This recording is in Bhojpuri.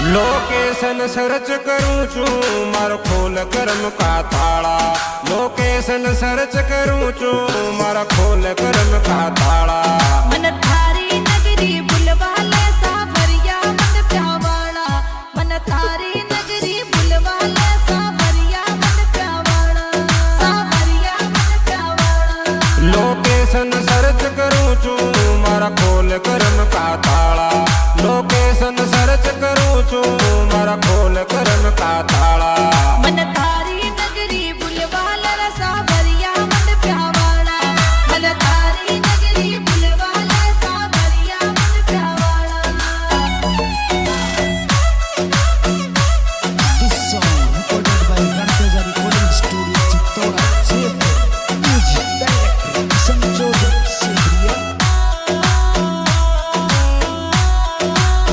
लोकेशन सर्च करूं छू मारो खोल करम का ताला। लोकेशन सर्च करूं छू मारा खोल करम का ताला। मन थारी नगरी बुलवाले सावरिया मन प्यावाड़ा। मन थारी नगरी बुलवाले सावरिया मन प्यावाड़ा। सावरिया मन प्यावाड़ा। लोकेशन सर्च करूं छू मारा खोल करम का ताला। लोकेशन सर्च करूं छू